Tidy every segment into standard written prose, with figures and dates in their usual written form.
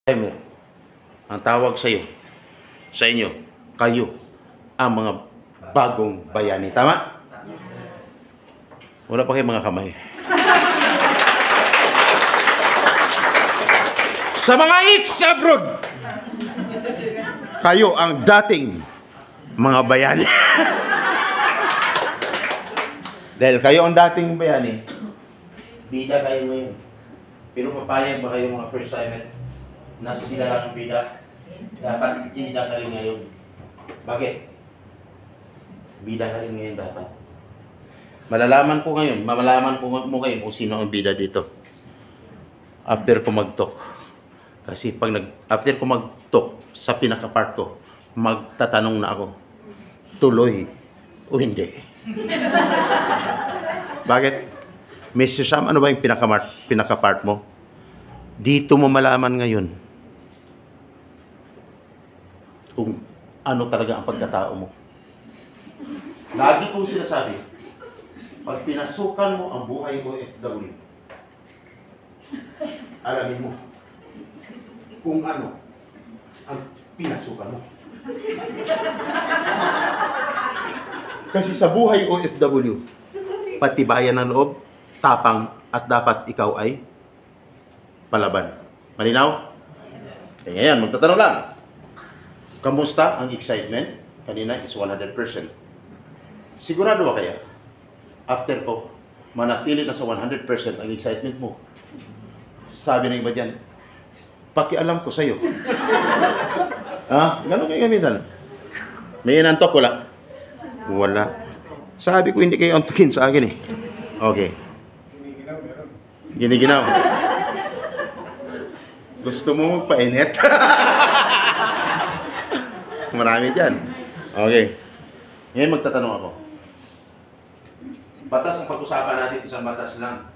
Timer. Ang tawag sa iyo, sa inyo, kayo, ang mga bagong bayani. Tama? Wala pa kayong mga kamay. Sa mga ex-abroad, kayo ang dating mga bayani. Dahil kayo ang dating bayani, bida kayo ngayon. Pero papayag ba kayo mga first timer? Nasa sila lang ang bida. Dapat bida ka rin ngayon. Bakit? Bida ka rin ngayon dapat. Malalaman ko ngayon, mamalaman ko mo kayo kung sino ang bida dito. After ko mag-talk. Kasi after ko mag-talk sa pinaka-part ko, magtatanong na ako, tuloy o hindi. Bakit? Mr. Sam, ano ba yung pinaka-part mo? Dito mo malaman ngayon kung ano talaga ang pagkatao mo. Lagi kong sinasabi, pag pinasukan mo ang buhay OFW, alamin mo kung ano ang pinasukan mo. Kasi sa buhay OFW, patibayan ng loob, tapang, at dapat ikaw ay palaban. Malinaw? Okay, ngayon, magtatanong lang. Kamusta ang excitement? Kanina is 100%. Sigurado ba kaya? After ko, manatili na sa 100% ang excitement mo. Sabi ng iba dyan, pakialam ko sa'yo. Gano'n kayo gamitan? May inantok, wala? Wala. Sabi ko, hindi kayo antukin sa akin eh. Okay. Giniginaw. Gusto mo magpainit? Marami dyan. Okay. Ngayon magtatanong ako. Batas ang pag-usapan natin, isang batas lang.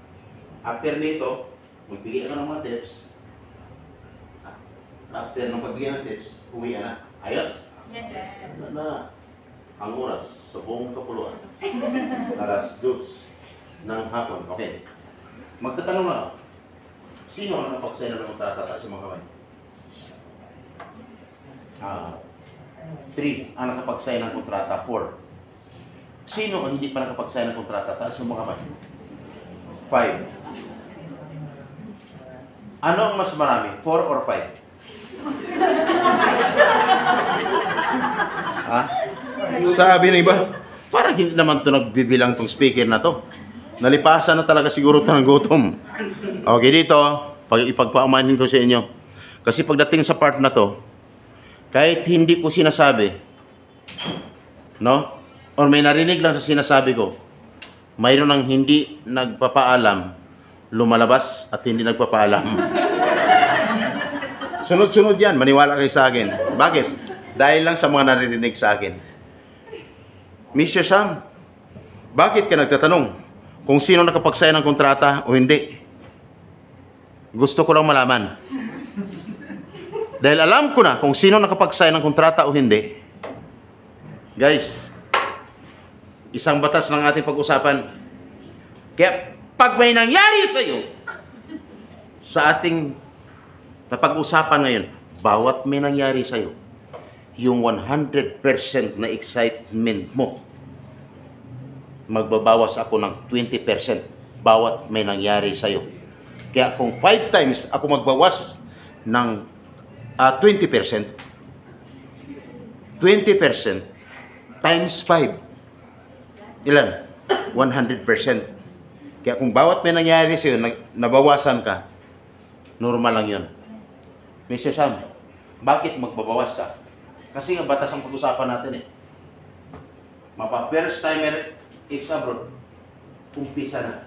After nito, magbigay ka ng mga tips. After ng pagbigay ng tips, uwi na. Ayos? Yes, sir. Ano na? Ang oras sa buong kapuluan. Alas 2 ng hapon. Okay. Magtatanong lang ako. Sino ang nakapagsayin ng kontrata sa mga kamay? 3 ang nakapagsayin ng kontrata. 4. Sino ang hindi pa nakapagsayin ng kontrata? Taas yung mga kamay. 5. Ano ang mas marami? 4 or 5? Sabi ng iba, parang hindi naman ito nagbibilang tong speaker na to. Nalipasan na talaga siguro ito ng gutom. Okay, dito, ipagpaumanin ko sa inyo. Kasi pagdating sa part na to, kahit hindi ko sinasabi, no? Or may narinig lang sa sinasabi ko, mayroon ng hindi nagpapaalam, lumalabas at hindi nagpapaalam. Sunod-sunod yan, maniwala kayo sa akin. Bakit? Dahil lang sa mga naririnig sa akin. Mr. Sam, bakit ka nagtatanong kung sino nakapagsayin ng kontrata o hindi? Gusto ko lang malaman. Dahil alam ko na kung sino nakapagsayin ng kontrata o hindi. Guys, isang batas ng ating pag-usapan. Kaya pag may nangyari sa iyo, sa ating napag-usapan ngayon, bawat may nangyari sa iyo, yung 100% na excitement mo, magbabawas ako ng 20% bawat may nangyari sa iyo. Kaya kung 5 times ako magbawas ng 20%, 20% times 5, ilan? 100%. Kaya kung bawat may nangyari sa iyo, nabawasan ka, normal lang yun. Mr. Sam, bakit magbabawas ka? Kasi nga batas ang pag-usapan natin eh. Mapa-first timer ex-abroad, umpisa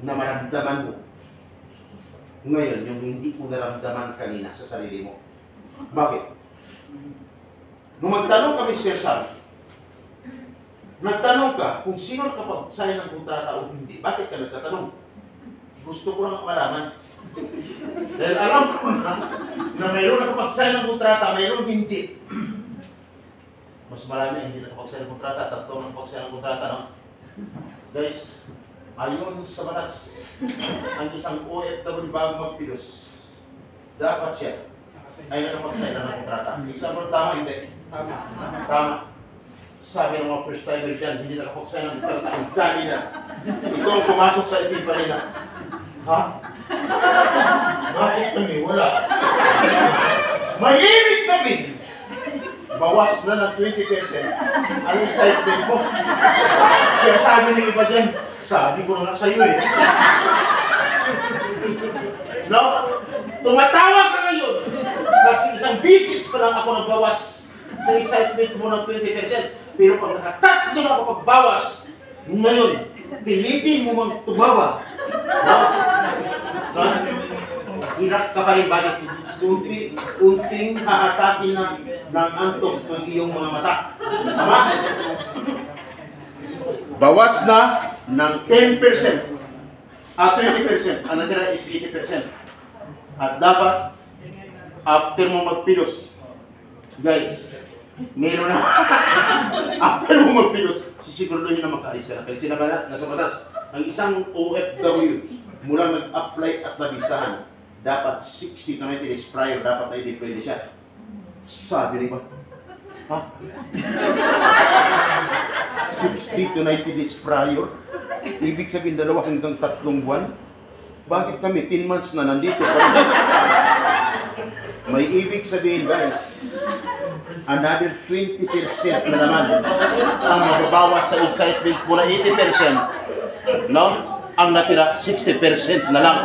na maramdaman mo. Ngayon, yung hindi mo naramdaman kanina sa sarili mo. Bakit? Nung magtanong ka, Mr. Sam, nagtanong ka kung sino nakapag-sign ng kontrata o hindi. Bakit ka nagtatanong? Gusto ko lang malaman. Dahil alam ko na mayroon nakapag-sign ng kontrata, mayroon hindi. Mas marami hindi nakapag-sign ng kontrata, 3 nakapag-sign ng kontrata, no? Guys, ayon sa batas, ang isang OFW bago magpilos, dapat siya ay nakapag-sign na ng kontrata. Example, tama, hindi. Tama. Sabi ng mga first timer dyan, hindi nakapag-sign ng kontrata. Ang dami na. Ito ang pumasok sa isipan nila. Ha? Bakit kami? Wala. May ibig sabihin, bawas na ng 20% ang excitement mo. Kaya sabi ng iba dyan, sabi ko na nga sa'yo eh. No? Tumatawa ka ngayon kasi isang bisis pa lang ako nagbawas sa excitement mo ng 20%. Pero pag nakatatlo na ako pagbawas, ngayon, pilitin mo mang tumawa. No? So, hirap ka pa rin bakit unting haatakin ng antok ng iyong mga mata. Tama? Bawas na ng 10%. 20%. Ang natira is 80%. At dapat, after mo magpilos, guys, meron na. After mo magpilos, sisiguraduhin na makaalis ka na. Kasi nasa batas, ang isang OFW, mula mag-apply at nabisahan, dapat 60 to 90 days prior, dapat ay di-pwede siya. Sabi rin ba? Ha? 60 to 90 days prior? Ibig sabihin 2 hanggang 3 buwan? Bakit kami 10 months na nandito? May ibig sabihin guys, another 20% na naman ang mababawas sa excitement mula 80%. No? Ang natira 60% na lang.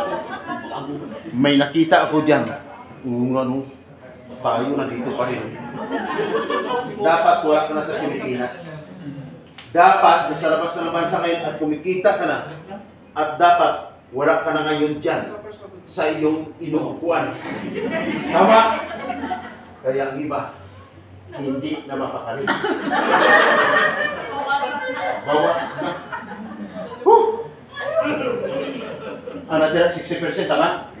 May nakita ako dyan. Ano? Tayo na dito pa rin. Dapat wala ka na sa Pilipinas. Dapat nasa labas na ng bansa ngayon at kumikita ka na. At dapat wala ka na ngayon dyan sa iyong inuupuan. Tama? Kaya ang iba, hindi na mapakali. Bawas na. Ang natira 60%, tama?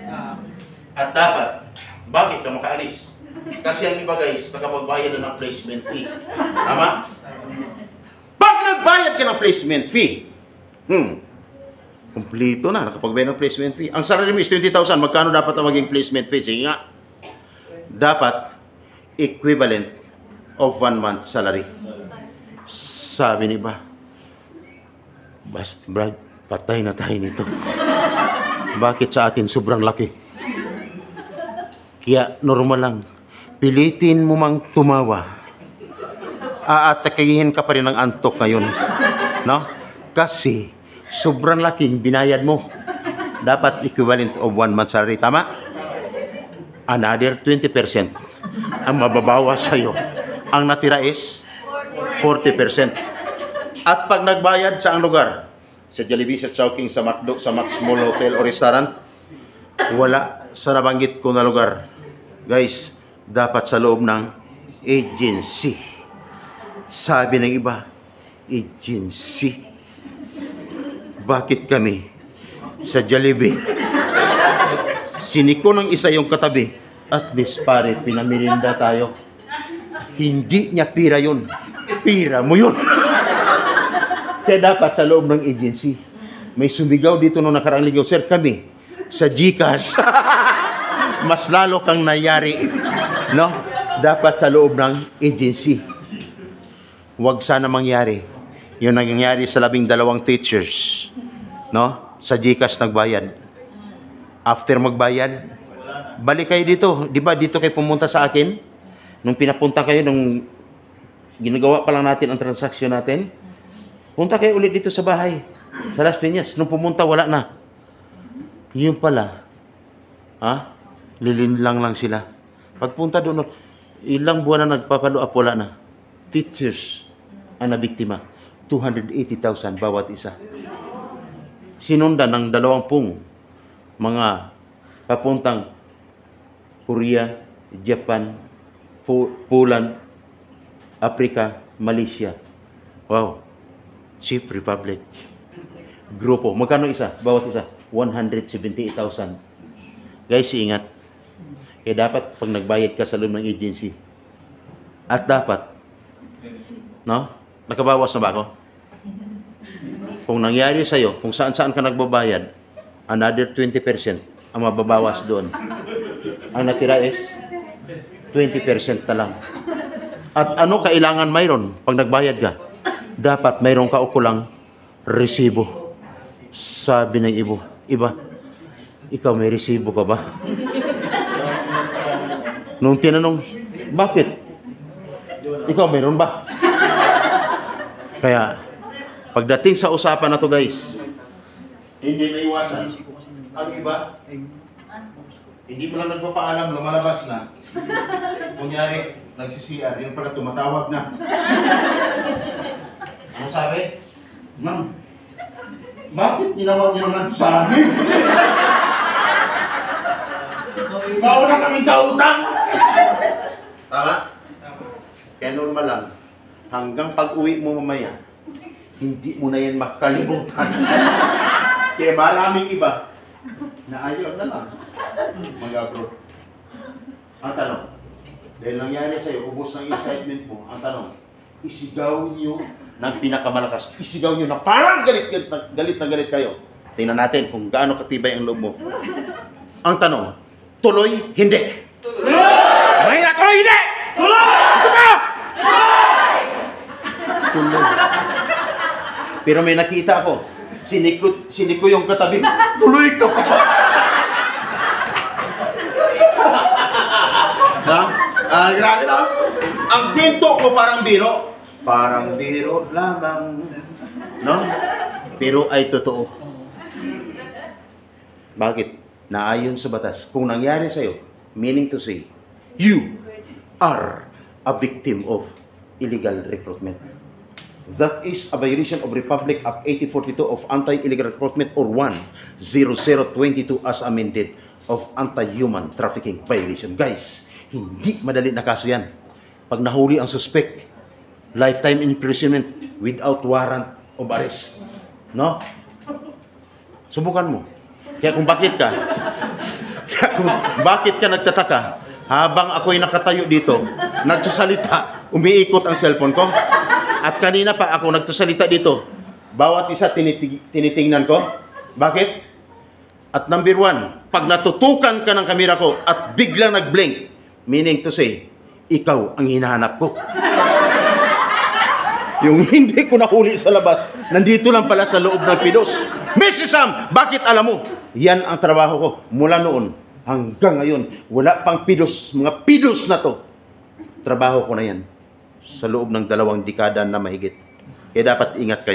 At dapat, bakit ka makaalis? Kasi ang iba guys, nakapagbayad na ng placement fee. Tama? Pag nagbayad ka ng placement fee, kumplito na, nakapagbayad ng placement fee. Ang salary mo is 20,000, magkano dapat ang maging placement fee? Sige nga. Dapat, equivalent of 1 month salary. Sabi ni ba, Brad, patay na tayo nito. Bakit sa atin sobrang laki? Kaya normal lang. Pilitin mo mang tumawa. Aatakihin ka pa rin ng antok ngayon. No? Kasi sobrang laking binayad mo. Dapat equivalent of 1 month salary. Tama? Another 20% ang mababawas sa'yo. Ang natira is 40%. At pag nagbayad sa ang lugar, sa Jollibee, sa Chowking, sa McDo, sa Max Mall Hotel o Restaurant, wala sa nabanggit ko na lugar. Guys, dapat sa loob ng agency. Sabi ng iba, agency. Bakit kami sa Jollibee siniko ng isa yung katabi? At least pare, pinamirinda tayo. Hindi niya pira yun. Pira mo yun. Kaya dapat sa loob ng agency. May sumigaw dito nung nakarang ligaw, sir, kami sa GCash. Mas lalo kang nayari. No? Dapat sa loob ng agency. Huwag sana mangyari. Yung nangyari sa 12 teachers. No? Sa GCash nagbayad. After magbayad, balik kayo dito. Di ba dito kayo pumunta sa akin? Nung pinapunta kayo, nung ginagawa pa lang natin ang transaksyon natin, punta kayo ulit dito sa bahay. Sa Las Piñas. Nung pumunta, wala na. Yun pala. Lilinlang lang sila. Pagpunta doon, ilang buwan na nagpapalo-up, wala na. Teachers ang nabiktima. 280,000 bawat isa. Sinundan ng 20 mga papuntang Korea, Japan, Poland, Africa, Malaysia. Wow. Czech Republic. Grupo. Magkano isa? Bawat isa? 178,000. Guys, ingat. Kaya dapat pag nagbayad ka sa loob ng agency. At dapat, no? Nakabawas na ba ako? Kung nangyari sa'yo, kung saan-saan ka nagbabayad, another 20% ang mababawas doon. Ang natira is 20% na lang. At ano kailangan mayroon pag nagbayad ka? Dapat mayroon ka ukulang resibo. Sabi ng iba, ikaw may resibo ka ba? Nung tinanong, bakit? Ikaw mayroon ba? Kaya, pagdating sa usapan na to guys, hindi maiwasan. Ang iba, hindi mo lang nagpapaalam, lumalabas na. Kunyari, nagsi-CR, yun pala tumatawag na. Ano sabi? Ma'am, bakit tinawag niyo naman sa amin? Mauna kami sa utang! Tama? Kaya normal lang, hanggang pag-uwi mo mamaya, hindi mo na yan makalimutan. Kaya maraming iba na ayaw na lang mag-abroad. Ang tanong, dahil nangyari sa'yo, ubos ng excitement mo, ang tanong, isigaw nyo ng pinakamalakas. Isigaw nyo na parang galit na galit kayo. Tingnan natin kung gaano katibay ang loob mo. Ang tanong, tuloy, hindi. Tuloy! Tuloy, hindi! Tuloy! Isa pa! Tuloy! Pero may nakita ako, siniko yung katabi, tuloy ka pa! Grabe na. Ang kwento ko parang biro. Parang biro lamang. No? Pero ay totoo. Bakit? Naayon sa batas. Kung nangyari sa'yo, meaning to say, you are a victim of illegal recruitment. That is a violation of Republic Act 8042 of Anti-Illegal Recruitment or 10022 as amended of Anti-Human Trafficking Violation. Guys, hindi madali na kaso yan. Pag nahuli ang suspect, lifetime imprisonment without warrant of arrest. No? Subukan mo. Kaya kung bakit ka nagtataka, habang ako'y nakatayo dito, nagsasalita, umiikot ang cellphone ko. At kanina pa ako nagsasalita dito, bawat isa tinitingnan ko. Bakit? At number one, pag natutukan ka ng kamera ko at biglang nag-blink, meaning to say, ikaw ang hinahanap ko. Yung hindi ko nahuli sa labas, nandito lang pala sa loob ng pidos. Mr. Sam, bakit alam mo? Yan ang trabaho ko mula noon hanggang ngayon. Wala pang pidos, mga pidos na to. Trabaho ko na yan sa loob ng 2 dekada na mahigit. Kaya dapat ingat kayo.